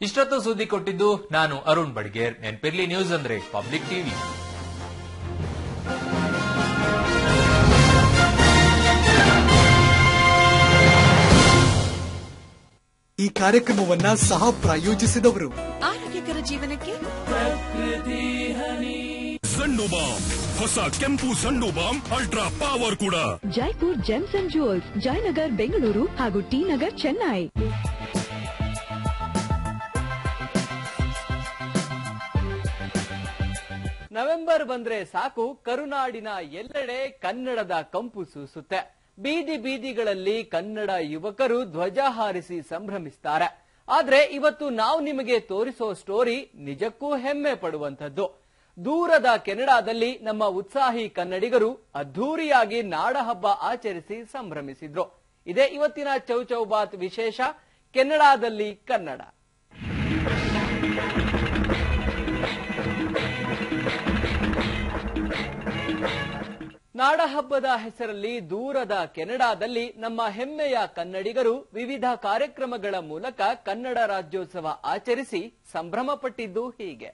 ಇಷ್ಟೊತ್ತು ಸುದ್ದಿ ಕೊಟ್ಟಿದ್ದು ನಾನು ಅರುಣ್ ಬಡ್ಗೇರ್. ನೆನ್ಪಿರ್ಲಿ, ನ್ಯೂಸ್ ಅಂದ್ರೆ ಪಬ್ಲಿಕ್ ಟಿವಿ. ಈ ಕಾರ್ಯಕ್ರಮವನ್ನ ಸಹ ಪ್ರಾಯೋಜಿಸಿದವರು ಆರೋಗ್ಯಕರ ಜೀವನಕ್ಕೆ ಸಂಡು ಬಾಂಬ್, ಹೊಸ ಕೆಂಪು ಸಂಡು ಬಾಂಬ್ ಅಲ್ಟ್ರಾ ಪವರ್ ಕೂಡ. Jaipur gems and jewels, Jayanagar Bengaluru ಹಾಗೂ ಟಿ ನಗರ್ ಚೆನ್ನೈ. ನವೆಂಬರ್ ಬಂದ್ರೆ ಸಾಕು, ಕರುನಾಡಿನ ಎಲ್ಲೆಡೆ ಕನ್ನಡದ ಕಂಪು ಸೂಸುತ್ತೆ. ಬೀದಿ ಬೀದಿಗಳಲ್ಲಿ ಕನ್ನಡ ಯುವಕರು ಧ್ವಜ ಹಾರಿಸಿ ಸಂಭ್ರಮಿಸ್ತಾರೆ. ಆದ್ರೆ ಇವತ್ತು ನಾವು ನಿಮಗೆ ತೋರಿಸೋ ಸ್ಟೋರಿ ನಿಜಕ್ಕೂ ಹೆಮ್ಮೆ ಪಡುವಂತದ್ದು. ದೂರದ ಕೆನಡಾದಲ್ಲಿ ನಮ್ಮ ಉತ್ಸಾಹಿ ಕನ್ನಡಿಗರು ಅದ್ಧೂರಿಯಾಗಿ ನಾಡಹಬ್ಬ ಆಚರಿಸಿ ಸಂಭ್ರಮಿಸಿದ್ರು. ಇದೇ ಇವತ್ತಿನ ಚೌಚೌಬಾತ್ ವಿಶೇಷ, ಕೆನಡಾದಲ್ಲಿ ಕನ್ನಡ. ನಾಡಹಬ್ಬದ ಹೆಸರಲ್ಲಿ ದೂರದ ಕೆನಡಾದಲ್ಲಿ ನಮ್ಮ ಹೆಮ್ಮೆಯ ಕನ್ನಡಿಗರು ವಿವಿಧ ಕಾರ್ಯಕ್ರಮಗಳ ಮೂಲಕ ಕನ್ನಡ ರಾಜ್ಯೋತ್ಸವ ಆಚರಿಸಿ ಸಂಭ್ರಮ ಪಟ್ಟಿದ್ದು ಹೀಗೆ.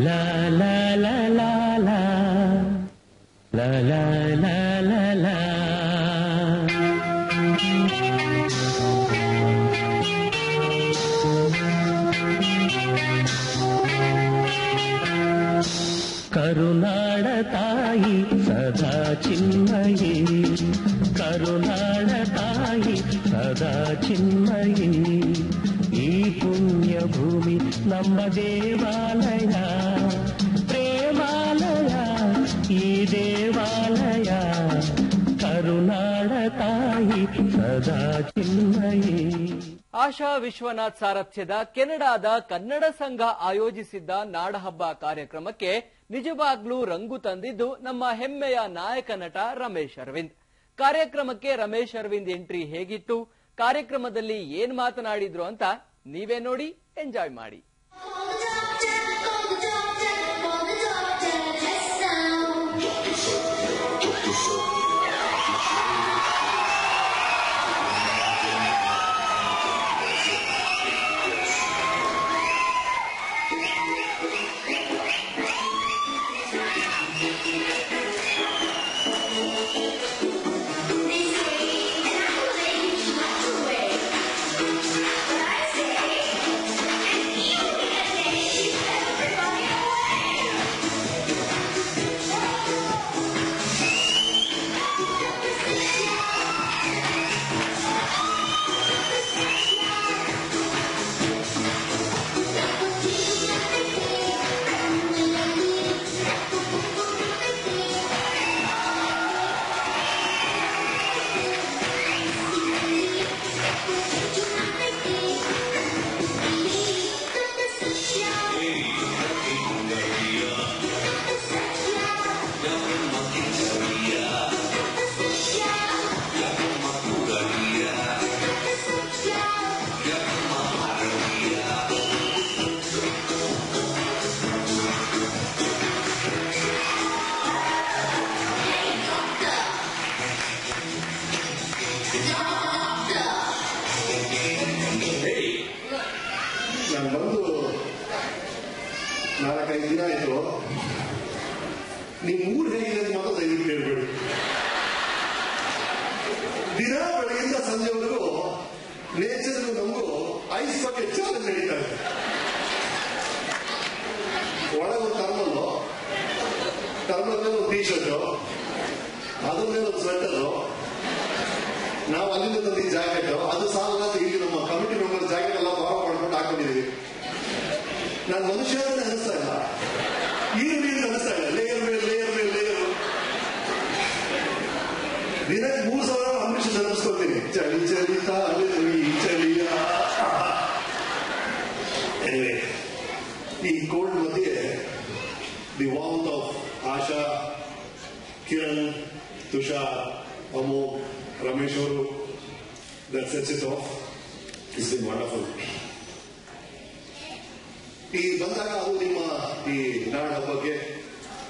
La la la la la la la la la la ಕರುನಾಡ ತಾಯಿ ಸದಾ ಚಿನ್ಮಯಿ, ಕರುನಾಡ ತಾಯಿ ಸದಾ ಚಿನ್ಮಯಿ. ಈ ಪುಣ್ಯ ಭೂಮಿ ನಮ್ಮ ದೇವಾಲಯ, ಪ್ರೇಮಾಲಯ ಈ ದೇವಾಲಯ. ಕರುನಾಡ ತಾಯಿ ಸದಾ ಚಿನ್ಮಯಿ. ಆಶಾ ವಿಶ್ವನಾಥ್ ಸಾರಥ್ಯದ ಕೆನಡಾದ ಕನ್ನಡ ಸಂಘ ಆಯೋಜಿಸಿದ್ದ ನಾಡಹಬ್ಬ ಕಾರ್ಯಕ್ರಮಕ್ಕೆ ನಿಜವಾಗ್ಲೂ ರಂಗು ತಂದಿದ್ದು ನಮ್ಮ ಹೆಮ್ಮೆಯ ನಾಯಕ ನಟ ರಮೇಶ್ ಅರವಿಂದ್. ಕಾರ್ಯಕ್ರಮಕ್ಕೆ ರಮೇಶ್ ಅರವಿಂದ್ ಎಂಟ್ರಿ ಹೇಗಿತ್ತು, ಕಾರ್ಯಕ್ರಮದಲ್ಲಿ ಏನ್ ಮಾತನಾಡಿದ್ರು ಅಂತ ನೀವೇ ನೋಡಿ, ಎಂಜಾಯ್ ಮಾಡಿ. ನಾವು ಅಲ್ಲಿಂದ ತಂದ ಜಾಕೆಟ್ ಅದು ಸಾಲ ಇಲ್ಲಿ ನಮ್ಮ ಕಮಿಟಿ ಮೆಂಬರ್ ಜಾಕೆಟ್ ಎಲ್ಲ ಬಾರೋ ಮಾಡ್ಕೊಂಡು ಹಾಕೊಂಡಿದ್ದೀವಿ. ನಾನು ಮನುಷ್ಯ ಅನಿಸ್ತಾ ಇಲ್ಲ, ಈರುಳ್ಳಿ ಅನಿಸ್ತಾ ಇಲ್ಲ. ಲೇಯರ್ ಮೇಲೆ ಲೇಯರ್ ಮೇಲೆ ಲೇಯರ್. ದಿನಕ್ಕೆ 3,000 ಅಂಬರೀಷ್ ನೆನಪಿಸ್ಕೊಳ್ತೀನಿ. ಚಳಿ ಚಳಿತ ಚಳಿಯ. ಈ ಕೋಲ್ಡ್ ಮಧ್ಯೆ ದಿ ವಾರ್ಮ್ತ್ ಆಫ್ ಆಶಾ, ಕಿರಣ್, ತುಷಾರ್, ಅಮೋಘ್, ರಮೇಶ್ ಅವರು that sets it off. It's been wonderful. ಈ ಬಂದಾಗ ಅದು ನಿಮ್ಮ ಈ ನಾಡ ಹಬ್ಬಕ್ಕೆ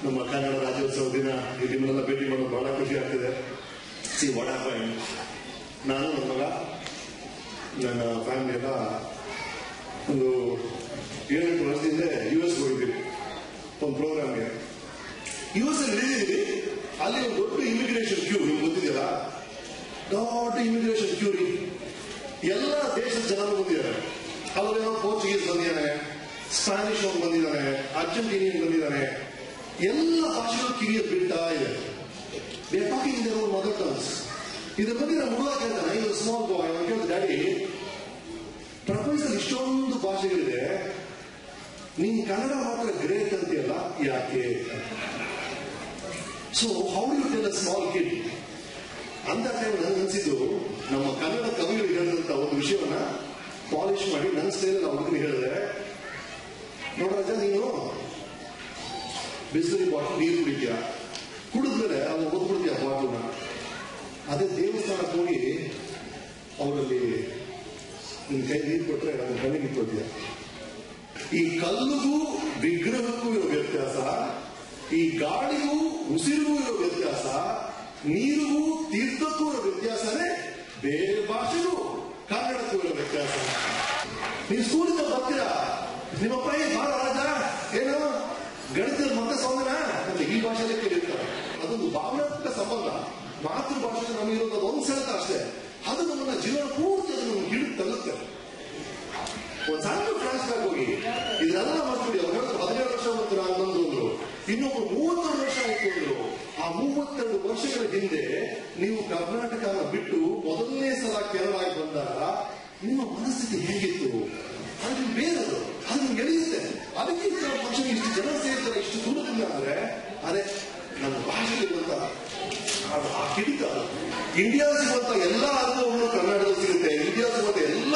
ನಮ್ಮ ಕನ್ನಡ ರಾಜ್ಯೋತ್ಸವ ದಿನ ನಿಮ್ಮನ್ನೆಲ್ಲ ಭೇಟಿ ಮಾಡೋದು ಬಹಳ ಖುಷಿ ಆಗ್ತಿದೆ. ಸಿ ವಾಟ್ ಹ್ಯಾಪನ್, ನಾನು ನನ್ನ ಮಗ ನನ್ನ ಫ್ಯಾಮಿಲಿ ಎಲ್ಲ ಒಂದು 7-8 ವರ್ಷದಿಂದ US ಹೋಗಿದ್ದೀವಿ ಒಂದು ಪ್ರೋಗ್ರಾಮ್ಗೆ. US ಅಲ್ಲಿ ಇಳಿದಿದ್ದೀವಿ, ಅಲ್ಲಿ ಒಂದು ದೊಡ್ಡ ಇಮಿಗ್ರೇಷನ್ ಕ್ಯೂ, ನಿಮ್ಗೆ ಗೊತ್ತಿದೆಯಲ್ಲ, ದೊಡ್ಡ ಇಮಿಗ್ರೇಷನ್ ಕ್ಯೂ ರೀ. ಎಲ್ಲ ದೇಶದ ಜನರು ಬಂದಿದ್ದಾರೆ. ಅವರೇನೋ ಪೋರ್ಚುಗೀಸ್ ಬಂದಿದ್ದಾನೆ, ಸ್ಪ್ಯಾನಿಷ್ ಅವ್ರು ಬಂದಿದ್ದಾನೆ, ಅರ್ಜೆಂಟೀನಿಯನ್ ಬಂದಿದ್ದಾನೆ, ಎಲ್ಲ ಭಾಷೆಗಳು ಕಿವಿಯ ಬೀಳ್ತಾ ಇದೆ. They talking their own mother tongues. ಇದ್ರ ಬಗ್ಗೆ ನಾನು ಹುಡುಗ ಕೇಳ್ತಾನೆ, ಇದು ಸ್ಮಾಲ್ ಬಾಯ್, ಅವ್ನು ಕೇಳಿದ ಡ್ಯಾಡಿ ಪ್ರಪಂಚದಲ್ಲಿ ಇಷ್ಟೊಂದು ಭಾಷೆಗಳಿದೆ, ನೀನ್ ಕನ್ನಡ ಮಾತ್ರ ಗ್ರೇಟ್ ಅಂತೀಯಲ್ಲ, ಯಾಕೆ? So how you tell a small kid ಅಂತ ಟೈಮ್ ನನ್ಗೆ ಅನ್ಸಿದ್ದು, ನಮ್ಮ ಕನ್ನಡ ಕವಿಗಳು ಹೇಳಿದಂತ ಒಂದು ವಿಷಯವನ್ನ ಪಾಲಿಶ್ ಮಾಡಿ ನನ್ನ ಸ್ಟೈಲ್ ಅವ್ರಿಗೆ ಹೇಳಿದ್ರೆ, ನೋಡ್ರಾಜ ನೀನು ಬಿಸಿಲು ಬಾಟಲ್ ನೀರು ಕುಡಿತೀಯ, ಕುಡಿದ್ಮೇಲೆ ಅವ್ನು ಓದ್ಬಿಡ್ತೀಯ ಬಾಟಲ್ನ. ಅದೇ ದೇವಸ್ಥಾನಕ್ಕೆ ಹೋಗಿ ಅವರಲ್ಲಿ ನಿನ್ ಕೈ ನೀರು ಕೊಟ್ಟರೆ ಅದನ್ನ ಕಣ್ಣಿಗೆ ಇಟ್ಕೊಳ್ತೀಯ. ಈ ಕಲ್ಲಿಗೂ ವಿಗ್ರಹಕ್ಕೂ ಇರೋ ವ್ಯತ್ಯಾಸ, ಈ ಗಾಳಿಗೂ ಉಸಿರಿಗೂ ಇರೋ ವ್ಯತ್ಯಾಸ, ನೀರಿಗೂ ತೀರ್ಥಕ್ಕೂ ಇರೋ ವ್ಯತ್ಯಾಸನೇ ಬೇರೆ ಭಾಷೆಗೂ ಕನ್ನಡಕ್ಕೂ ಇರೋ ವ್ಯತ್ಯಾಸ. ನೀವು ಸ್ಕೂಲಿಂದ ಬರ್ತೀರಾ, ನಿಮ್ಮಪ್ಪ ಬಾರ ರಾಜ ಏನು ಗಣಿತದಲ್ಲಿ ಮತ್ತೆ ಸೌಂದನ ಅಂತ ಈ ಭಾಷೆಯಲ್ಲೇ ಕೇಳಿರ್ತಾರೆ. ಅದೊಂದು ಭಾವನಾತ್ಮಕ ಸಂಬಂಧ. ಮಾತೃಭಾಷೆ ನಮಗಿರೋದು ಒಂದು ಸೆಳೆತ ಅಷ್ಟೇ, ಅದು ನಮ್ಮನ್ನ ಜೀವನ ಪೂರ್ತಿ ಅದು ನಮ್ಗೆ ಹಿಡಿದು ತಳ್ಳುತ್ತೆ. ಒಂದು ಸಣ್ಣ ಫ್ಲಾಶ್ ಬ್ಯಾಕ್ ಹೋಗಿ ಇದೆಲ್ಲ ಮಾಡ್ತೀವಿ. ಅವ್ರು 17 ವರ್ಷ ಮತ್ತು ನಾನು ಬಂದ್ರು, ಇನ್ನೊಬ್ರು 32 ವರ್ಷ ಆಯ್ತು ಅಂದ್ರು. ಆ 32 ವರ್ಷಗಳ ಹಿಂದೆ ನೀವು ಕರ್ನಾಟಕನ ಬಿಟ್ಟು ಮೊದಲನೇ ಸಲ ಕೇರಳಕ್ಕೆ ಬಂದಾಗ ನಿಮ್ಮ ಮನಸ್ಥಿತಿ ಹೇಗಿತ್ತು? ಅದು ಬೇರೆದು, ಅದು ನಿಮ್ಗೆ ಎಳೆಯುತ್ತೆ. ಅದಕ್ಕೆ ಪಕ್ಷ ಇಷ್ಟು ಜನ ಸೇರ್ತಾರೆ ಇಷ್ಟು ದೂರದಿಂದ ಅಂದ್ರೆ ಅದೇ ನಮ್ಮ ಭಾಷೆಗಿರುವಂತ ಆ ಕಿಡಿತ. ಇಂಡಿಯಾ ಸಿಗುವಂತ ಎಲ್ಲಾ ಅನುಭವಗಳು ಕನ್ನಡದಲ್ಲಿ ಸಿಗುತ್ತೆ. ಇಂಡಿಯಾ ಸಿಗುವಂತ ಎಲ್ಲ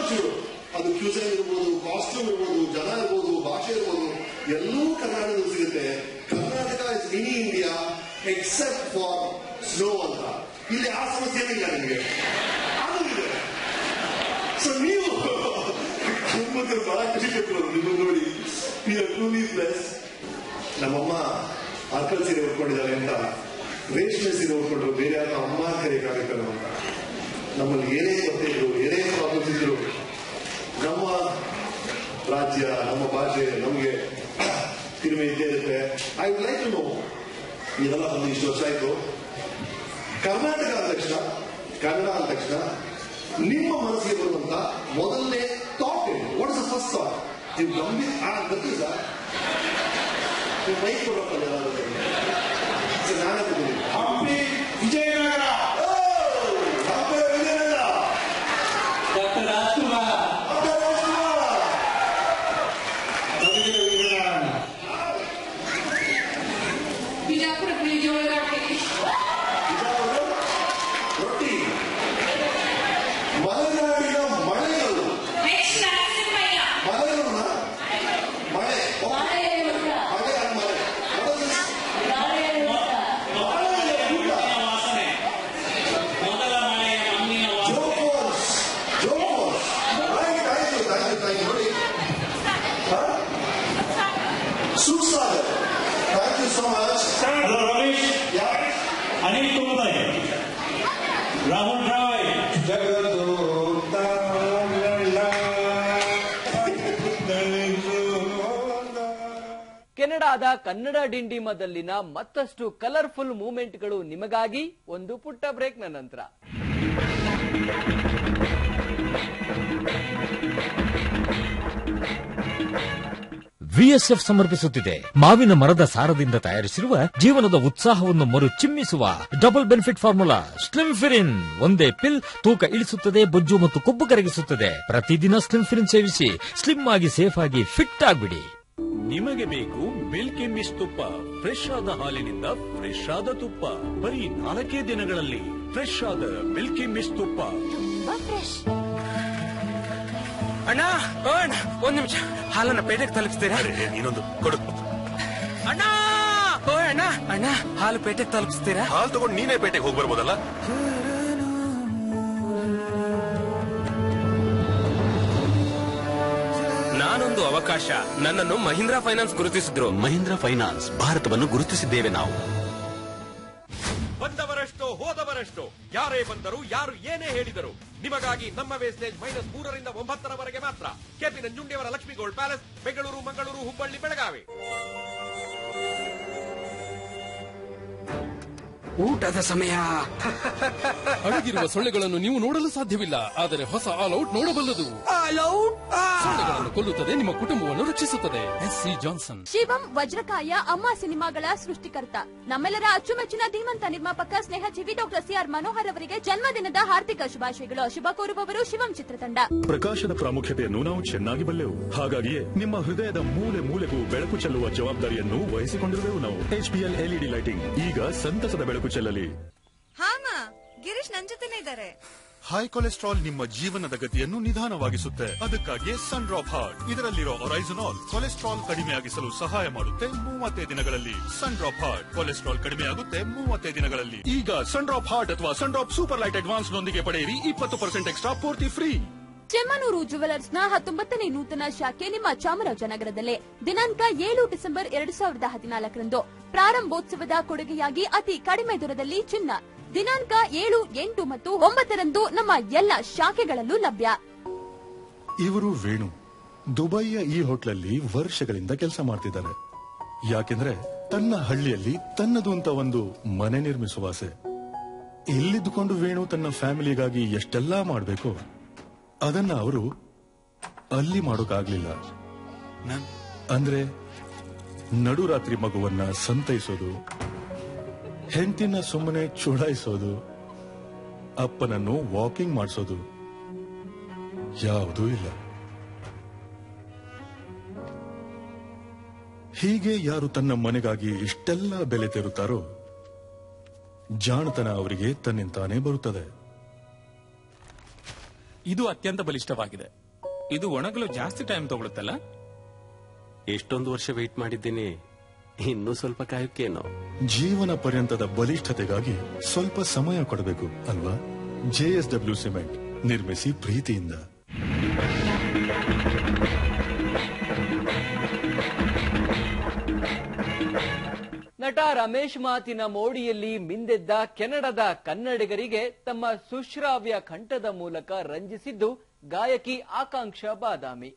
ವಿಷಯಗಳು, ಅದು ಕ್ಯೂಸನ್ ಇರ್ಬೋದು, ಕಾಸ್ಟ್ಯೂಮ್ ಇರ್ಬೋದು, ಜನ ಇರ್ಬೋದು, ಭಾಷೆ ಇರ್ಬೋದು, ಎಲ್ಲವೂ ಕನ್ನಡದಲ್ಲಿ ಸಿಗುತ್ತೆ. Karnataka is mini India accept for snow ಅಂತ. ಇಲ್ಲಿ ಆ ಸಮಸ್ಯೆ ಏನಿಲ್ಲ ನಿಮಗೆ, ಅದು ಇದೆ. ಸೊ ನೀವು ಬಹಳ ಖುಷಿ ಪಟ್ಟರು ನಿಮ್ಮ ನೋಡಿ. ನಮ್ಮಮ್ಮ ಅರ್ಕಲ್ ಸೀರೆ ಉಟ್ಕೊಂಡಿದ್ದಾರೆ ಅಂತ ರೇಷ್ಮೆ ಸೀರೆ ಉಟ್ಕೊಂಡ್ರು, ಬೇರೆ ಯಾರು ಅಮ್ಮ ಕರೆಯಕ್ಕಾಗಲ್ಲ ಅಂತ. ನಮ್ಮಲ್ಲಿ ಏನೇ ಗೊತ್ತಿದ್ರು, ಏನೇ ಪ್ರಾಬ್ಲಮ್ಸ್ ಇದ್ರು, ನಮ್ಮ ರಾಜ್ಯ, ನಮ್ಮ ಭಾಷೆ ನಮಗೆ ತಿರುಮೆ ಇದ್ದೇ ಇರುತ್ತೆ. I would like to know, ಇದೆಲ್ಲ ಬಂದು ಇಷ್ಟು ವರ್ಷ ಆಯ್ತು, ಕರ್ನಾಟಕ ಅಂದ ತಕ್ಷಣ, ಕನ್ನಡ ಅಂದ ತಕ್ಷಣ ನಿಮ್ಮ ಮನಸ್ಸಿಗೆ ಬರುವಂತ ಮೊದಲನೇ ಥಾಟ್ ಏನು? What is the first thought? ನೀವು ಗಂಭೀರ ಗೊತ್ತಿಲ್ಲ, ನೀವು ಮೈಕ್ ಕೊಡೋಕ್ಕಲ್ಲ ನಾನೇ ತಗೊಂಡು ಹಂಪಿ ವಿಜಯನಗರ, ಹಂಪಿ ವಿಜಯನಗರ, ಡಾಕ್ಟರ್ ರಾಜ್ಕುಮಾರ್, ಬಿಜಾಪುರ ರೊಟ್ಟಿ, ಮಲೆನಾಡಿನ ಮಳೆಗಳು, ಮಳೆಗಳನ್ನ ಮಳೆ Susagar. Thank you so much. Hello, Ramesh. Yeah. Anil Kumar. Rahul Rai. ಕೆನಡಾದ ಕನ್ನಡ ಡಿಂಡಿಮದಲ್ಲಿನ ಮತ್ತಷ್ಟು ಕಲರ್ಫುಲ್ ಮೂಮೆಂಟ್ಗಳು ನಿಮಗಾಗಿ ಒಂದು ಪುಟ್ಟ ಬ್ರೇಕ್ನ ನಂತರ. VSF ಸಮರ್ಪಿಸುತ್ತಿದೆ ಮಾವಿನ ಮರದ ಸಾರದಿಂದ ತಯಾರಿಸಿರುವ ಜೀವನದ ಉತ್ಸಾಹವನ್ನು ಮರು ಚಿಮ್ಮಿಸುವ ಡಬಲ್ ಬೆನಿಫಿಟ್ ಫಾರ್ಮುಲಾ ಸ್ಲಿಮ್ಫಿರಿನ್. ಒಂದೇ ಪಿಲ್ ತೂಕ ಇಳಿಸುತ್ತದೆ, ಬೊಜ್ಜು ಮತ್ತು ಕೊಬ್ಬು ಕರಗಿಸುತ್ತದೆ. ಪ್ರತಿದಿನ ಸ್ಲಿಮ್ಫಿರಿನ್ ಸೇವಿಸಿ ಸ್ಲಿಮ್ ಆಗಿ ಸೇಫ್ ಆಗಿ ಫಿಟ್ ಆಗಿಬಿಡಿ. ನಿಮಗೆ ಬೇಕು ಮಿಲ್ಕಿ ಮಿಸ್ ತುಪ್ಪ, ಫ್ರೆಶ್ ಆದ ಹಾಲಿನಿಂದ ಫ್ರೆಶ್ ಆದ ತುಪ್ಪ, ಬರೀ 4 ದಿನಗಳಲ್ಲಿ ಫ್ರೆಶ್ ಆದ ಮಿಲ್ಕಿ ಮಿಸ್ ತುಪ್ಪ. ಅಣ್ಣ ಒಂದ್ ನಿಮಿಷ, ಹಾಲನ್ನ ಪೇಟೆಗೆ ತಲುಪಿಸ್ತೀರಾ? ಇನ್ನೊಂದು ಕೊಡು ಅಣ್ಣ. ಓ ಅಣ್ಣ, ಅಣ್ಣ ಹಾಲು ಪೇಟೆಗೆ ತಲುಪಿಸ್ತೀರಾ? ಹಾಲು ತಗೊಂಡು ನೀನೇ ಪೇಟೆಗೆ ಹೋಗಿ ಬರ್ಬೋದಲ್ಲ. ಇದೊಂದು ಅವಕಾಶ. ನನ್ನನ್ನು ಮಹೀಂದ್ರಾ ಫೈನಾನ್ಸ್ ಗುರುತಿಸಿದ್ರು. ಮಹೀಂದ್ರಾ ಫೈನಾನ್ಸ್, ಭಾರತವನ್ನು ಗುರುತಿಸಿದ್ದೇವೆ ನಾವು. ಬಂದವರಷ್ಟು ಹೋದವರಷ್ಟು, ಯಾರೇ ಬಂದರು ಯಾರು ಏನೇ ಹೇಳಿದರು, ನಿಮಗಾಗಿ ನಮ್ಮ ವೇಸ್ಟೇಜ್ -3ರಿಂದ 9ರವರೆಗೆ ಮಾತ್ರ. ಕೆಪಿ ನಂಜುಂಡಿಯವರ ಲಕ್ಷ್ಮಿ ಗೋಲ್ಡ್ ಪ್ಯಾಲೇಸ್, ಬೆಂಗಳೂರು, ಮಂಗಳೂರು, ಹುಬ್ಬಳ್ಳಿ, ಬೆಳಗಾವಿ. ಊಟದ ಸಮಯ. ಅಡಗಿರುವ ಸೊಳ್ಳೆಗಳನ್ನು ನೀವು ನೋಡಲು ಸಾಧ್ಯವಿಲ್ಲ, ಆದರೆ ಹೊಸ ಆಲ್ ಔಟ್ ನೋಡಬಲ್ಲದು. ಸೊಳ್ಳೆಗಳನ್ನು ಕೊಲ್ಲುತ್ತದೆ, ನಿಮ್ಮ ಕುಟುಂಬವನ್ನು ರಕ್ಷಿಸುತ್ತದೆ. SC Johnson. ಶಿವಂ ವಜ್ರಕಾಯ ಅಮ್ಮ ಸಿನಿಮಾಗಳ ಸೃಷ್ಟಿಕರ್ತ, ನಮ್ಮೆಲ್ಲರ ಅಚ್ಚುಮೆಚ್ಚಿನ ಧೀಮಂತ ನಿರ್ಮಾಪಕ ಸ್ನೇಹಜೀವಿ ಡಾಕ್ಟರ್ CR ಮನೋಹರ್ ಅವರಿಗೆ ಜನ್ಮದಿನದ ಹಾರ್ದಿಕ ಶುಭಾಶಯಗಳು. ಶುಭ ಕೋರುವವರು ಶಿವಂ ಚಿತ್ರತಂಡ. ಪ್ರಕಾಶದ ಪ್ರಾಮುಖ್ಯತೆಯನ್ನು ನಾವು ಚೆನ್ನಾಗಿ ಬಲ್ಲೆವು. ಹಾಗಾಗಿಯೇ ನಿಮ್ಮ ಹೃದಯದ ಮೂಲೆ ಮೂಲೆಗೂ ಬೆಳಕು ಚೆಲ್ಲುವ ಜವಾಬ್ದಾರಿಯನ್ನು ವಹಿಸಿಕೊಂಡಿರುವೆವು ನಾವು. HPL LED ಲೈಟಿಂಗ್ ಈಗ ಸಂತಸದ ಬೆಳಕು ಚೆಲ್ಲಲಿ. ಗಿರೀಶ್ ನನ್ ಜೊತೆನೇ ಇದ್ದಾರೆ. ಹೈ ಕೊಲೆಸ್ಟ್ರಾಲ್ ನಿಮ್ಮ ಜೀವನದ ಗತಿಯನ್ನು ನಿಧಾನವಾಗಿಸುತ್ತೆ. ಅದಕ್ಕಾಗಿ ಸನ್ ಡ್ರಾಪ್ ಹಾರ್ಟ್. ಇದರಲ್ಲಿರೋ ಒರೈಸನಾಲ್ ಕೊಲೆಸ್ಟ್ರಾಲ್ ಕಡಿಮೆಯಾಗಿಸಲು ಸಹಾಯ ಮಾಡುತ್ತೆ 30 ದಿನಗಳಲ್ಲಿ. ಸನ್ ಡ್ರಾಪ್ ಹಾರ್ಟ್, ಕೊಲೆಸ್ಟ್ರಾಲ್ ಕಡಿಮೆಯಾಗುತ್ತೆ 30 ದಿನಗಳಲ್ಲಿ. ಈಗ ಸನ್ ಡ್ರಾಪ್ ಹಾರ್ಟ್ ಅಥವಾ ಸನ್ ಡ್ರಾಪ್ ಸೂಪರ್ ಲೈಟ್ ಅಡ್ವಾನ್ಸ್ ನೊಂದಿಗೆ ಪಡೆಯಿರಿ 20% ಎಕ್ಸ್ಟ್ರಾ ಪೂರ್ತಿ ಫ್ರೀ. ಚೆಮ್ಮನೂರು ಜುವೆಲರ್ಸ್ನ 19ನೇ ನೂತನ ಶಾಖೆ ನಿಮ್ಮ ಚಾಮರಾಜನಗರದಲ್ಲೇ ದಿನಾಂಕ 7 ಡಿಸೆಂಬರ್ 2014ರಂದು ಪ್ರಾರಂಭೋತ್ಸವದ ಕೊಡುಗೆಯಾಗಿ ಅತಿ ಕಡಿಮೆ ದರದಲ್ಲಿ ಚಿನ್ನ. ದಿನಾಂಕ 7, 8 ಮತ್ತು 9ರಂದು ನಮ್ಮ ಎಲ್ಲ ಶಾಖೆಗಳಲ್ಲೂ ಲಭ್ಯ. ಇವರು ವೇಣು ದುಬೈಯ ಈ ಹೋಟ್ಲಲ್ಲಿ ವರ್ಷಗಳಿಂದ ಕೆಲಸ ಮಾಡ್ತಿದ್ದಾರೆ. ಯಾಕೆಂದ್ರೆ ತನ್ನ ಹಳ್ಳಿಯಲ್ಲಿ ತನ್ನದು ಅಂತ ಒಂದು ಮನೆ ನಿರ್ಮಿಸುವ ಆಸೆ. ಇಲ್ಲಿದ್ದುಕೊಂಡು ವೇಣು ತನ್ನ ಫ್ಯಾಮಿಲಿಗಾಗಿ ಎಷ್ಟೆಲ್ಲಾ ಮಾಡಬೇಕು ಅದನ್ನ ಅವರು ಅಲ್ಲಿ ಮಾಡೋಕಾಗ್ಲಿಲ್ಲ. ಅಂದ್ರೆ ನಡುರಾತ್ರಿ ಮಗುವನ್ನ ಸಂತೈಸೋದು, ಹೆಂಡತಿನ ಸುಮ್ಮನೆ ಚುಡಾಯಿಸೋದು, ಅಪ್ಪನನ್ನು ವಾಕಿಂಗ್ ಮಾಡಿಸೋದು ಯಾವುದೂ ಇಲ್ಲ. ಹೀಗೆ ಯಾರು ತನ್ನ ಮನೆಗಾಗಿ ಇಷ್ಟೆಲ್ಲ ಬೆಲೆ ತೆರುತ್ತಾರೋ ಜಾಣತನ ಅವರಿಗೆ ತನ್ನಿಂತಾನೇ ಬರುತ್ತದೆ. ಇದು ಅತ್ಯಂತ ಬಲಿಷ್ಠವಾಗಿದೆ. ಇದು ಒಣಗಲು ಜಾಸ್ತಿ ಟೈಮ್ ತಗೊಳುತ್ತಲ್ಲ. ಎಷ್ಟೊಂದು ವರ್ಷ ವೇಟ್ ಮಾಡಿದ್ದೀನಿ, ಇನ್ನೂ ಸ್ವಲ್ಪ ಕಾಯುಕ್ಕೇನೋ. ಜೀವನ ಪರ್ಯಂತದ ಬಲಿಷ್ಠತೆಗಾಗಿ ಸ್ವಲ್ಪ ಸಮಯ ಕೊಡಬೇಕು ಅಲ್ವಾ? JSW ಸಿಮೆಂಟ್, ನಿರ್ಮಿಸಿ ಪ್ರೀತಿಯಿಂದ. ನಟ ರಮೇಶ್ ಮಾತಿನ ಮೋಡಿಯಲ್ಲಿ ಮಿಂದೆದ್ದ ಕೆನಡಾದ ಕನ್ನಡಿಗರಿಗೆ ತಮ್ಮ ಸುಶ್ರಾವ್ಯ ಕಂಠದ ಮೂಲಕ ರಂಜಿಸಿದ್ದು ಗಾಯಕಿ ಆಕಾಂಕ್ಷಾ ಬಾದಾಮಿ.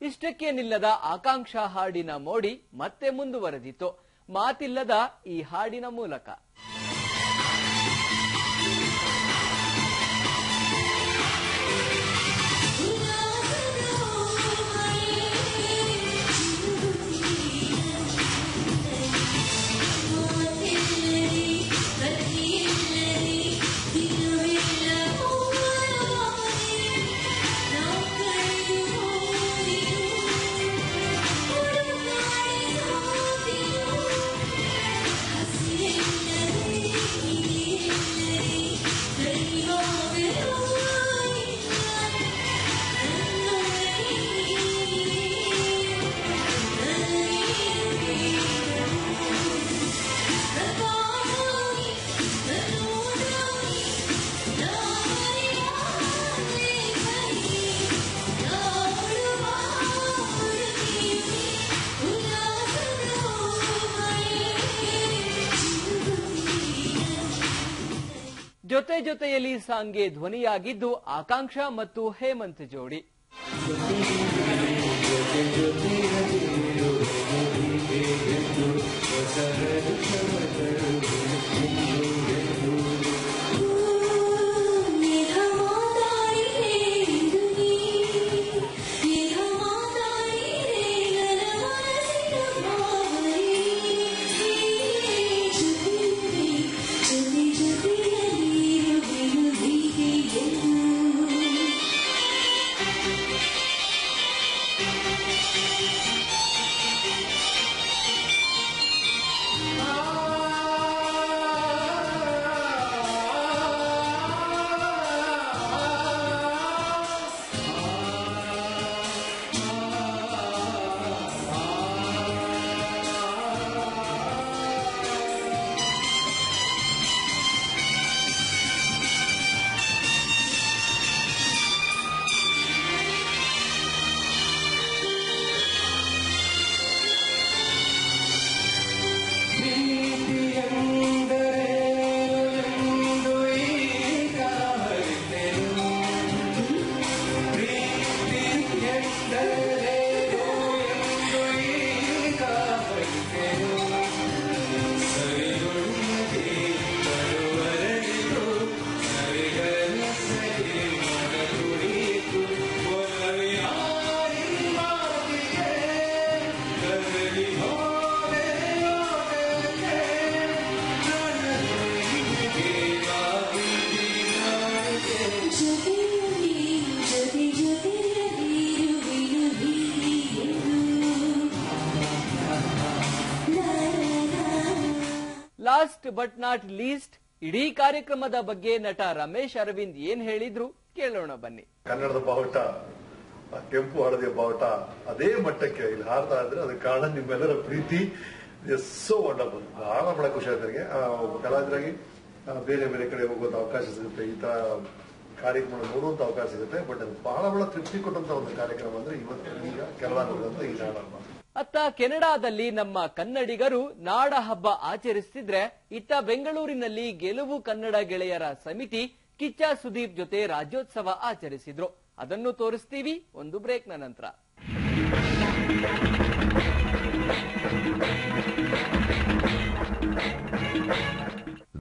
ಇಷ್ಟಕ್ಕೆ ನಿಲ್ಲದ ಆಕಾಂಕ್ಷಾ ಹಾಡಿನ ಮೋಡಿ ಮತ್ತೆ ಮುಂದುವರೆದಿತ್ತು. ಮಾತಿಲ್ಲದ ಈ ಹಾಡಿನ ಮೂಲಕ ಜೊತೆ ಜೊತೆಯಲ್ಲಿ ಸಾಂಗ್ಗೆ ಧ್ವನಿಯಾಗಿದ್ದು ಆಕಾಂಕ್ಷ ಮತ್ತು ಹೇಮಂತ್ ಜೋಡಿ. ಲಾಸ್ಟ್ ಬಟ್ ನಾಟ್ ಲೀಸ್ಟ್ ಇಡೀ ಕಾರ್ಯಕ್ರಮದ ಬಗ್ಗೆ ನಟ ರಮೇಶ್ ಅರವಿಂದ್ ಏನ್ ಹೇಳಿದ್ರು ಕೇಳೋಣ ಬನ್ನಿ. ಕನ್ನಡದ ಬಾವುಟ, ಕೆಂಪು ಹಳದಿಯ ಬಾವುಟ ಅದೇ ಮಟ್ಟಕ್ಕೆ ಇಲ್ಲಿ ಹಾರ್ತಾ ಇದ್ರೆ ಅದಕ್ಕೆ ಕಾರಣ ನಿಮ್ಮೆಲ್ಲರ ಪ್ರೀತಿ. So wonderful. ಬಹಳ ಖುಷಿ ಆಯ್ತು ನನಗೆ. ಕಲಾವಿದರಾಗಿ ಬೇರೆ ಬೇರೆ ಕಡೆ ಹೋಗುವಂತ ಅವಕಾಶ ಸಿಗುತ್ತೆ, ಈ ತರ ಕಾರ್ಯಕ್ರಮ ನೋಡುವಂತ ಅವಕಾಶ ಸಿಗುತ್ತೆ. ಬಟ್ ಅದು ಬಹಳ ತೃಪ್ತಿ ಕೊಟ್ಟಂತ ಒಂದು ಕಾರ್ಯಕ್ರಮ ಅಂದ್ರೆ ಇವತ್ತು ಈಗ ಕೆಲವಾದಂತ ಈ ನಾಡಹಬ್ಬ. ಅತ್ತ ಕೆನಡಾದಲ್ಲಿ ನಮ್ಮ ಕನ್ನಡಿಗರು ನಾಡ ಹಬ್ಬ ಆಚರಿಸುತ್ತಿದ್ರೆ, ಇತ್ತ ಬೆಂಗಳೂರಿನಲ್ಲಿ ಗೆಲುವು ಕನ್ನಡ ಗೆಳೆಯರ ಸಮಿತಿ ಕಿಚ್ಚ ಸುದೀಪ್ ಜೊತೆ ರಾಜ್ಯೋತ್ಸವ ಆಚರಿಸಿದ್ರು. ಅದನ್ನು ತೋರಿಸ್ತೀವಿ ಒಂದು ಬ್ರೇಕ್ನ ನಂತರ.